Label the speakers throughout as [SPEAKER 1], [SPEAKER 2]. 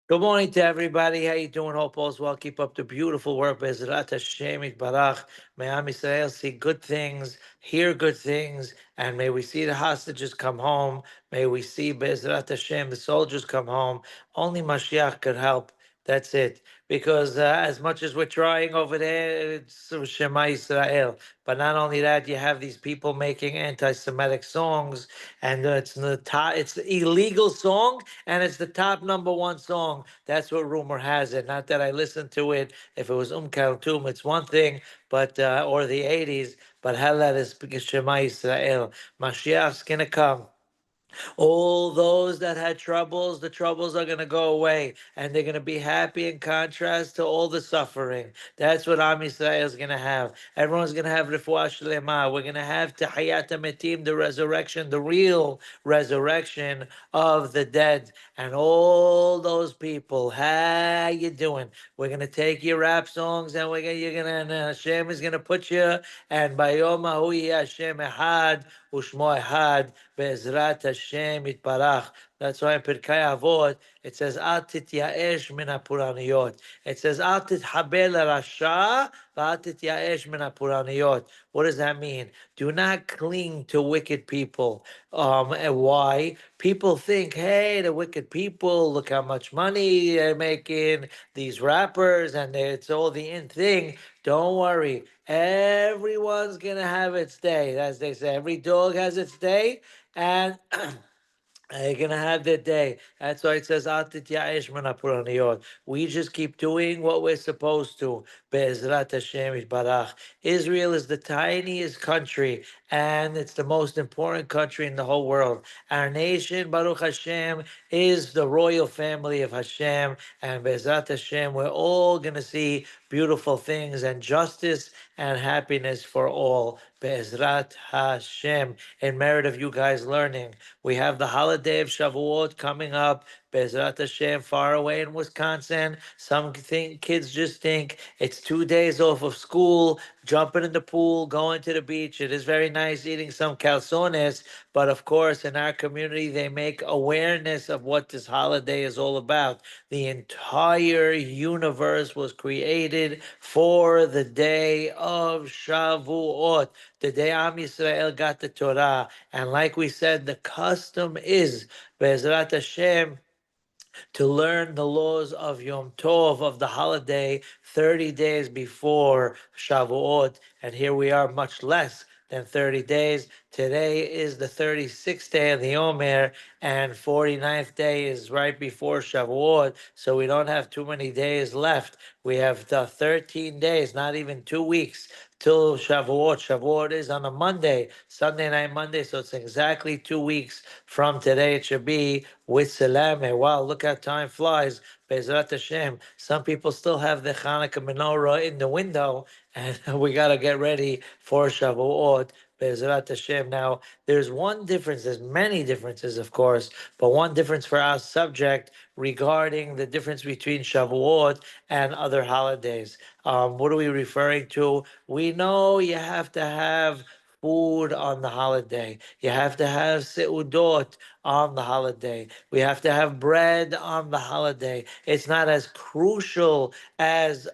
[SPEAKER 1] Good morning to everybody. How you doing? Hope all's well. Keep up the beautiful work. Bezrat Hashem Yitbarach. May Am Yisrael see good things, hear good things, and may we see the hostages come home. May we see Bezrat Hashem, the soldiers come home. Only Mashiach could help. That's it. Because as much as we're trying over there, it's Shema Yisrael. But not only that, you have these people making anti-Semitic songs, and it's the top. It's the illegal song, and it's the top number one song. That's what rumor has it. Not that I listened to it. If it was Kaltum, it's one thing, but or the '80s. But hell, that is Shema Yisrael. Mashiach's gonna come. All those that had troubles, the troubles are going to go away and they're going to be happy in contrast to all the suffering. That's what Am Yisrael is going to have. Everyone's going to have Refuah shelemah. We're going to have Tahiyat HaMetim, the resurrection, the real resurrection of the dead. And all those people, how you doing? We're going to take your rap songs and you're going to, and Hashem is going to put you, and Bayom Hu Hashem Echad, Ushmo Echad, Be'ezrat Hashem Yitbarach. That's why in Pirkei Avot it says Al tityaesh min hapuraniyot. It says Al tithabel rasha v'al tityaesh min hapuraniyot. What does that mean? Do not cling to wicked people. And why? People think, hey, the wicked people, look how much money they're making, these rappers, and it's all the in thing. Don't worry. Everyone's going to have its day. As they say, every dog has its day. And they're gonna have their day. That's why it says "Al tityaesh min hapuraniyot." We just keep doing what we're supposed to. Be'ezrat Hashem Yitbarach. Israel is the tiniest country, and it's the most important country in the whole world. Our nation, Baruch Hashem, is the royal family of Hashem, and Be'ezrat Hashem, we're all gonna see beautiful things and justice and happiness for all. Be'ezrat Hashem. In merit of you guys learning. We have the holiday of Shavuot coming up. Bezrat Hashem, far away in Wisconsin. Some kids just think it's 2 days off of school, jumping in the pool, going to the beach. It is very nice eating some calzones, but of course, in our community, they make awareness of what this holiday is all about. The entire universe was created for the day of Shavuot, the day Am Yisrael got the Torah. And like we said, the custom is, Be'ezrat Hashem, to learn the laws of Yom Tov, of the holiday, 30 days before Shavuot. And here we are much less than 30 days. Today is the 36th day of the Omer, and 49th day is right before Shavuot. So we don't have too many days left. We have the 13 days, not even 2 weeks till Shavuot. Shavuot is on a Monday, Sunday night Monday, so it's exactly 2 weeks from today. It should be with shelemah. Wow, look how time flies. Bezrat Hashem. Some people still have the Hanukkah menorah in the window, and we got to get ready for Shavuot. Bezrat Hashem. Now, there's one difference. There's many differences, of course, but one difference for our subject regarding the difference between Shavuot and other holidays. What are we referring to? We know you have to have food on the holiday. You have to have seudot on the holiday. We have to have bread on the holiday. It's not as crucial as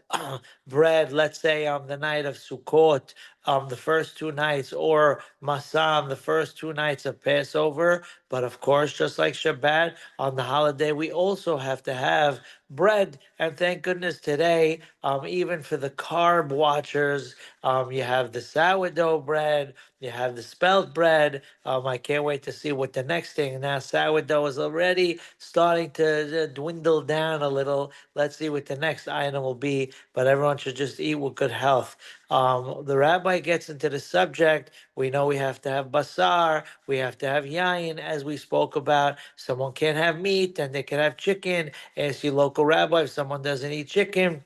[SPEAKER 1] bread, let's say, on the night of Sukkot, the first 2 nights, or Masam, the first 2 nights of Passover. But of course, just like Shabbat, on the holiday, we also have to have bread. And thank goodness today, even for the carb watchers, you have the sourdough bread, you have the spelt bread. I can't wait to see what the next thing. Now sourdough is already starting to dwindle down a little. Let's see what the next item will be. But everyone should just eat with good health. The rabbi gets into the subject. We know we have to have basar, we have to have yayin, as we spoke about. Someone can't have meat, and they can have chicken. Ask your local rabbi if someone doesn't eat chicken,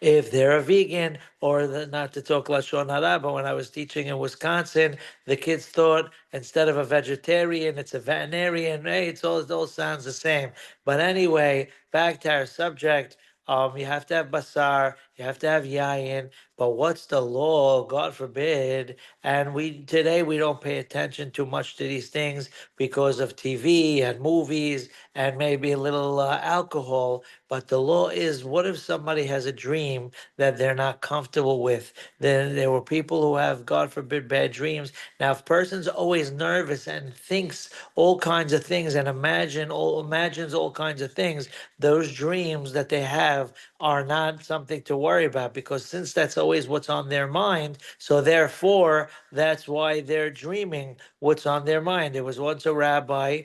[SPEAKER 1] if they're a vegan, or not to talk lashon hara. But when I was teaching in Wisconsin, the kids thought instead of a vegetarian, it's a veterinarian. Hey, it all sounds the same. But anyway, back to our subject. You have to have basar. You have to have yayin. But what's the law? God forbid. And today we don't pay attention too much to these things because of TV and movies and maybe a little alcohol. But the law is, what if somebody has a dream that they're not comfortable with? Then there were people who have, God forbid, bad dreams. Now, if person's always nervous and thinks all kinds of things and imagines all kinds of things, those dreams that they have are not something to worry about, because since that's always what's on their mind, so therefore that's why they're dreaming what's on their mind. There was once a rabbi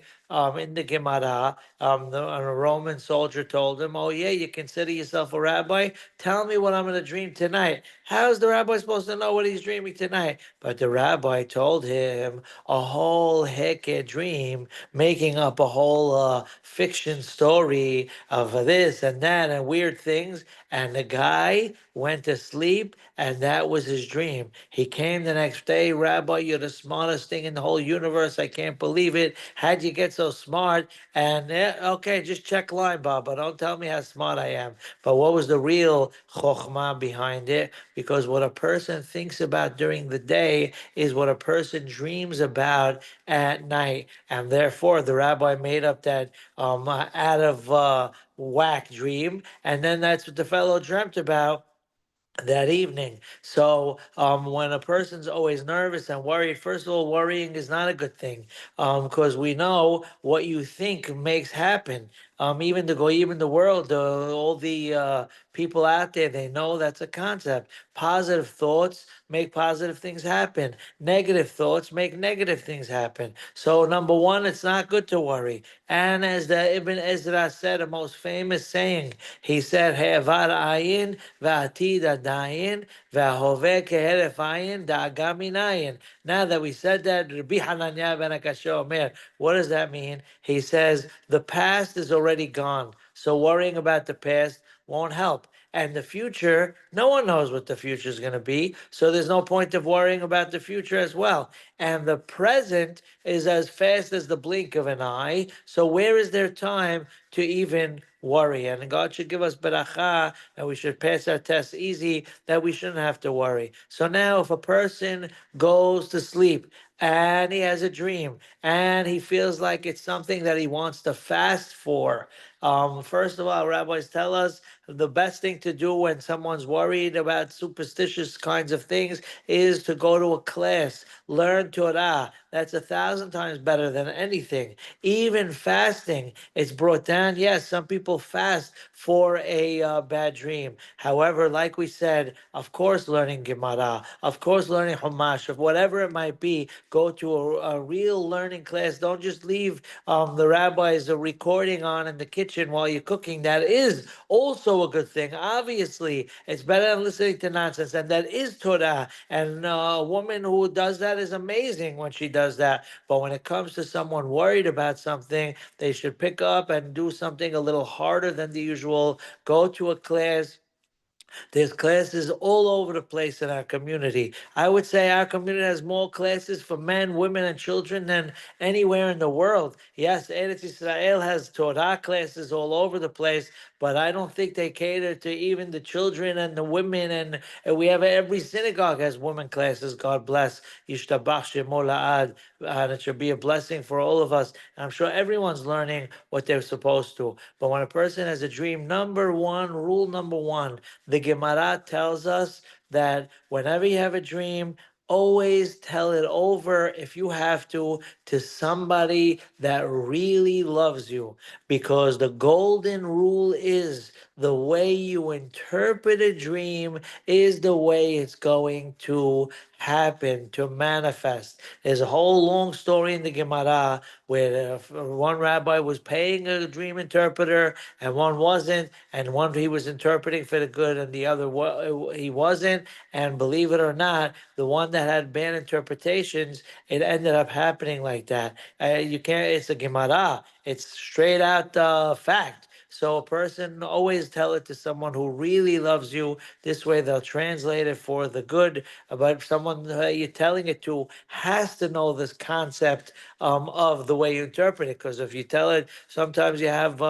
[SPEAKER 1] in the Gemara. A Roman soldier told him, "Oh yeah, you consider yourself a rabbi? Tell me what I'm going to dream tonight." How's the rabbi supposed to know what he's dreaming tonight? But the rabbi told him a whole heckin' dream, making up a whole fiction story of this and that and weird things. And the guy went to sleep, and that was his dream. He came the next day, "Rabbi, you're the smartest thing in the whole universe. I can't believe it. How'd you get so smart?" And okay, just check line, Baba. Don't tell me how smart I am. But what was the real chokhmah behind it? Because what a person thinks about during the day is what a person dreams about at night. And therefore, the rabbi made up that out of whack dream. And then that's what the fellow dreamt about that evening. So when a person's always nervous and worried, first of all, worrying is not a good thing, because we know what you think makes happen. Even the goyim in the world, all the people out there, they know that's a concept. Positive thoughts make positive things happen. Negative thoughts make negative things happen. So number one, it's not good to worry. And as the Ibn Ezra said, a most famous saying, he said, "He'avad ayin va'atid adayin va'hoveh keheref ayin da'aga minayin." Now that we said that, Rabbi Hananya ben Akasha Omer, what does that mean? He says, the past is already gone. So worrying about the past won't help. And the future, no one knows what the future is going to be. So there's no point of worrying about the future as well. And the present is as fast as the blink of an eye. So where is there time to even worry? And God should give us beracha, and we should pass our tests easy, that we shouldn't have to worry. So now if a person goes to sleep and he has a dream and he feels like it's something that he wants to fast for, first of all, rabbis tell us the best thing to do when someone's worried about superstitious kinds of things is to go to a class, learn Torah. That's 1,000 times better than anything. Even fasting, it's brought down. Yes, some people fast for a bad dream. However, like we said, of course, learning Gemara, of course, learning Chumash, of whatever it might be, go to a real learning class. Don't just leave the rabbis a recording on in the kitchen while you're cooking. That is also a good thing. Obviously, it's better than listening to nonsense, and that is Torah. And a woman who does that is amazing when she does that. But when it comes to someone worried about something, they should pick up and do something a little harder than the usual. Go to a class. There's classes all over the place in our community. I would say our community has more classes for men, women, and children than anywhere in the world. Yes, Eretz Israel has Torah classes all over the place, but I don't think they cater to even the children and the women. And we have every synagogue has women classes. God bless. Yishtabach Shemo La'ad. And it should be a blessing for all of us. And I'm sure everyone's learning what they're supposed to. But when a person has a dream, number one, rule number one, the Gemara tells us that whenever you have a dream, always tell it over, if you have to somebody that really loves you. Because the golden rule is the way you interpret a dream is the way it's going to happen, to manifest. There's a whole long story in the Gemara where one rabbi was paying a dream interpreter and one wasn't, and one he was interpreting for the good and the other he wasn't. And believe it or not, the one that had bad interpretations, it ended up happening like that. You can't. It's a Gemara. It's straight out fact. So a person always tell it to someone who really loves you. This way they'll translate it for the good. But someone you're telling it to has to know this concept of the way you interpret it. Because if you tell it, sometimes you have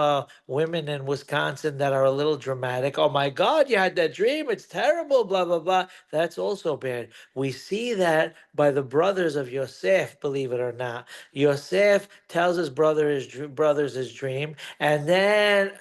[SPEAKER 1] women in Wisconsin that are a little dramatic. Oh my God, you had that dream. It's terrible, blah, blah, blah. That's also bad. We see that by the brothers of Yosef, believe it or not. Yosef tells his brothers his dream, and then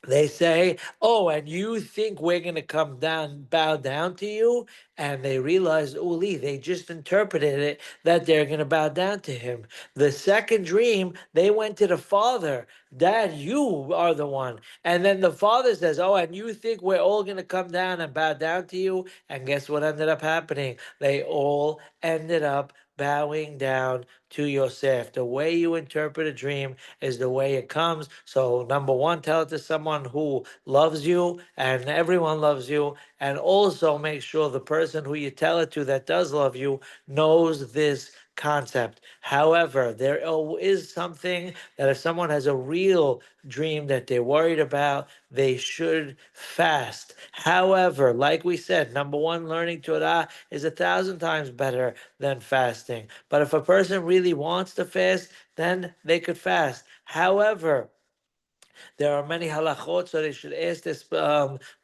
[SPEAKER 1] they say, "Oh, and you think we're going to come down, bow down to you?" And they realize, Uli, they just interpreted it that they're going to bow down to him. The second dream, they went to the father. Dad, you are the one. And then the father says, "Oh, and you think we're all going to come down and bow down to you?" And guess what ended up happening? They all ended up bowing down to Yosef. The way you interpret a dream is the way it comes. So, number one, tell it to someone who loves you and everyone loves you. And also make sure the person who you tell it to that does love you knows this concept. However, there is something that if someone has a real dream that they're worried about, they should fast. However, like we said, number one, learning Torah is 1,000 times better than fasting. But if a person really wants to fast, then they could fast. However, there are many halachot, so they should ask this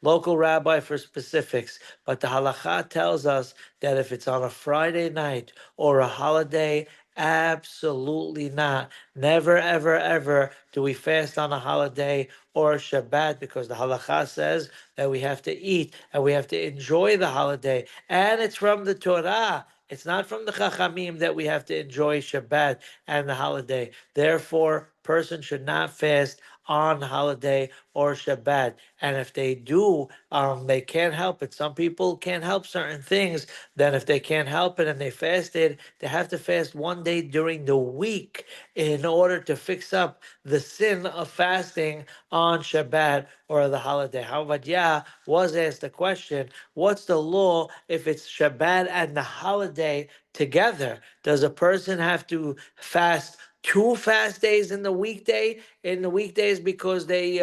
[SPEAKER 1] local rabbi for specifics. But the halacha tells us that if it's on a Friday night or a holiday, absolutely not. Never, ever, ever do we fast on a holiday or a Shabbat, because the halacha says that we have to eat and we have to enjoy the holiday. And it's from the Torah. It's not from the Chachamim that we have to enjoy Shabbat and the holiday. Therefore, person should not fast on holiday or Shabbat. And if they do, they can't help it. Some people can't help certain things. Then if they can't help it and they fasted, they have to fast one day during the week in order to fix up the sin of fasting on Shabbat or the holiday. How about was asked the question, what's the law if it's Shabbat and the holiday together? Does a person have to fast two fast days in the weekdays because they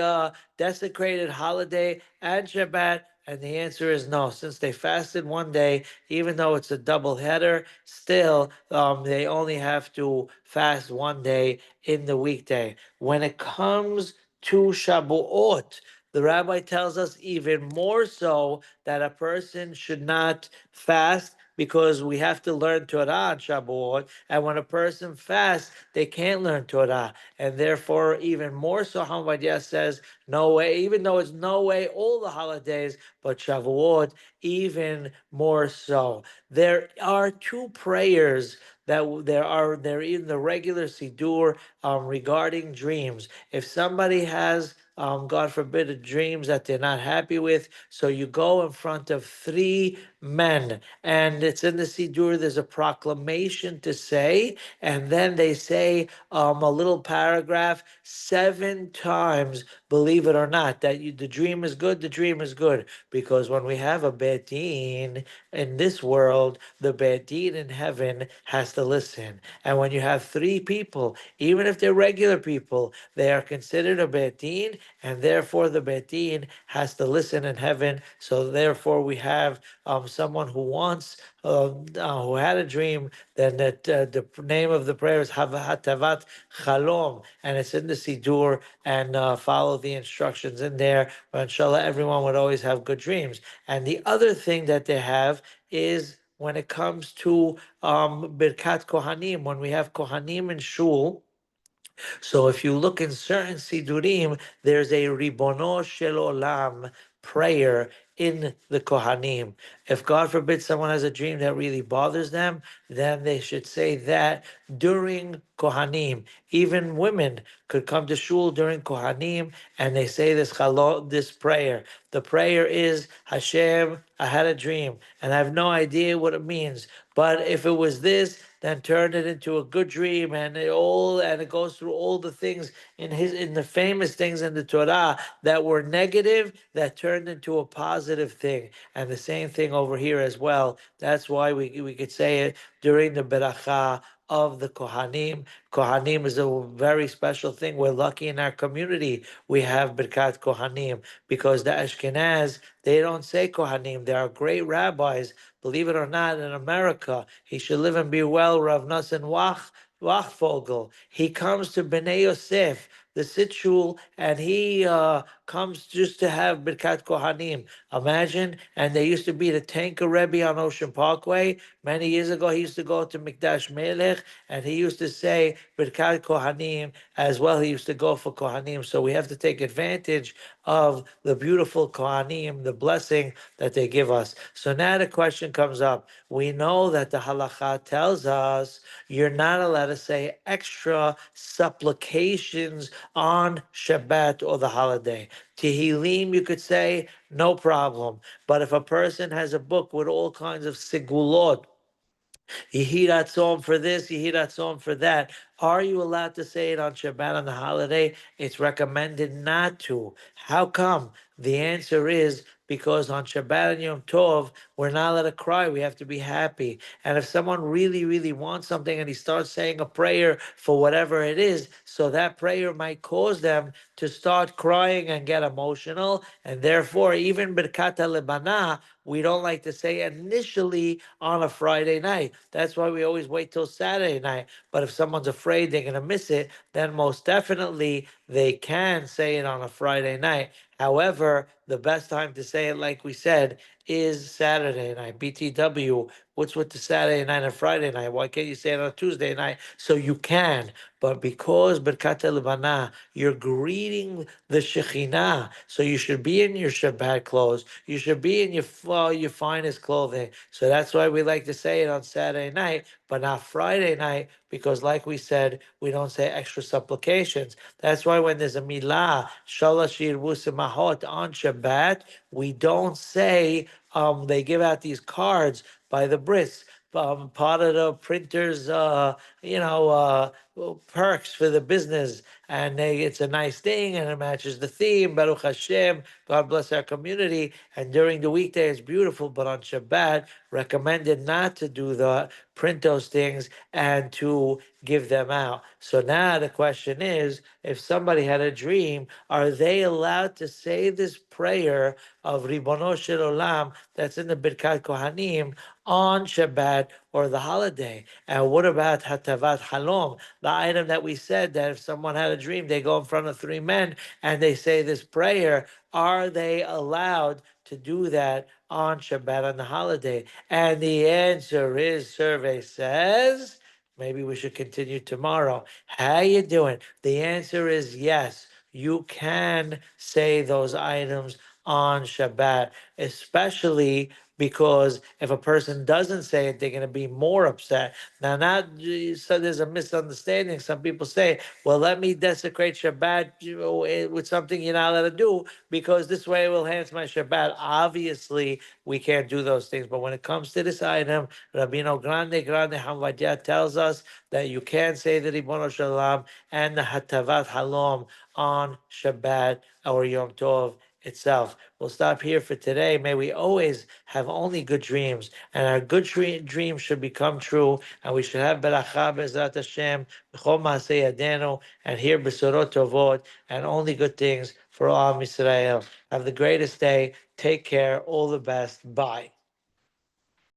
[SPEAKER 1] desecrated holiday and Shabbat? And the answer is no. Since they fasted one day, even though it's a double header, still they only have to fast one day in the weekday. When it comes to Shabuot, the rabbi tells us even more so that a person should not fast because we have to learn Torah on Shabuot. And when a person fasts, they can't learn Torah. And therefore, even more so, Hamad says, no way, even though it's no way all the holidays, but Shavuot, even more so. There are two prayers that they're in the regular Siddur regarding dreams. If somebody has God forbid, dreams that they're not happy with. So you go in front of three men, and it's in the Siddur. There's a proclamation to say, and then they say a little paragraph 7 times. Believe it or not, that the dream is good. The dream is good, because when we have a bad deen in this world, the bad deen in heaven has to listen. And when you have three people, even if they're regular people, they are considered a bad deen, and therefore the bad deen has to listen in heaven. So therefore, we have someone who wants, who had a dream, then that the name of the prayer is Hatavat Chalom, and it's in the Siddur, and follow the instructions in there. But inshallah, everyone would always have good dreams. And the other thing that they have is when it comes to Birkat Kohanim, when we have Kohanim in Shul. So if you look in certain Sidurim, there's a Ribono Shel Olam prayer in the Kohanim. If God forbid someone has a dream that really bothers them, then they should say that during Kohanim. Even women could come to shul during Kohanim and they say this prayer. The prayer is, Hashem, I had a dream and I have no idea what it means. But if it was this, then turn it into a good dream, and it goes through all the things in the famous things in the Torah that were negative that turned into a positive thing. And the same thing over here as well. That's why we could say it during the beracha of the Kohanim. Kohanim is a very special thing. We're lucky in our community. We have Birkat Kohanim because the Ashkenaz, they don't say Kohanim. There are great rabbis, believe it or not, in America. He should live and be well, Rav Nassim Wachfogel. He comes to Bnei Yosef, the Sitchul, and he comes just to have Birkat Kohanim. Imagine, and there used to be the Tanker Rebbe on Ocean Parkway. Many years ago, he used to go to Mikdash Melech, and he used to say Birkat Kohanim as well. He used to go for Kohanim. So we have to take advantage of the beautiful Kohanim, the blessing that they give us. So now the question comes up. We know that the halacha tells us you're not allowed to say extra supplications on Shabbat or the holiday. Tehillim, you could say, no problem. But if a person has a book with all kinds of sigulot, Yehi for this, Yehi for that. Are you allowed to say it on Shabbat on the holiday? It's recommended not to. How come? The answer is because on Shabbat and Yom Tov, we're not allowed to cry. We have to be happy. And if someone really, really wants something and he starts saying a prayer for whatever it is, so that prayer might cause them to start crying and get emotional. And therefore, even Birkat Lebanah, we don't like to say initially on a Friday night. That's why we always wait till Saturday night. But if someone's afraid they're going to miss it, then most definitely they can say it on a Friday night. However, the best time to say it, like we said, is Saturday night. BTW, what's with the Saturday night and Friday night? Why can't you say it on Tuesday night? So you can. But because Birkat Lebanah, you're greeting the Shekhinah, so you should be in your Shabbat clothes. You should be in your finest clothing. So that's why we like to say it on Saturday night, but not Friday night, because like we said, we don't say extra supplications. That's why when there's a milah, shalosh yirbu semahot on Shabbat, we don't say, they give out these cards by the Brits, part of the printer's, perks for the business, and it's a nice thing, and it matches the theme. Baruch Hashem, God bless our community. And during the weekday, it's beautiful, but on Shabbat, recommended not to do the print those things and to give them out. So now the question is, if somebody had a dream, are they allowed to say this prayer of Ribono Shel Olam that's in the Birkat Kohanim on Shabbat or the holiday? And what about Hatavat Halom, the item that we said that if someone had a dream, they go in front of three men and they say this prayer? Are they allowed to do that on Shabbat on the holiday? And the answer is, survey says, maybe we should continue tomorrow. How you doing? The answer is yes. You can say those items on Shabbat, especially because if a person doesn't say it, they're going to be more upset. Now, not so there's a misunderstanding. Some people say, well, let me desecrate Shabbat with something you're not allowed to do because this way it will enhance my Shabbat. Obviously, we can't do those things. But when it comes to this item, Rabino Grande Hamvadia tells us that you can say the Ribono Shalom and the Hatavat Halom on Shabbat or Yom Tov itself. We'll stop here for today. May we always have only good dreams, and our good dreams should become true, and we should have beracha bezrat Hashem, b'chol maaseh yadenu, and hear besorot tovot, and only good things for all Israel. Have the greatest day. Take care. All the best. Bye.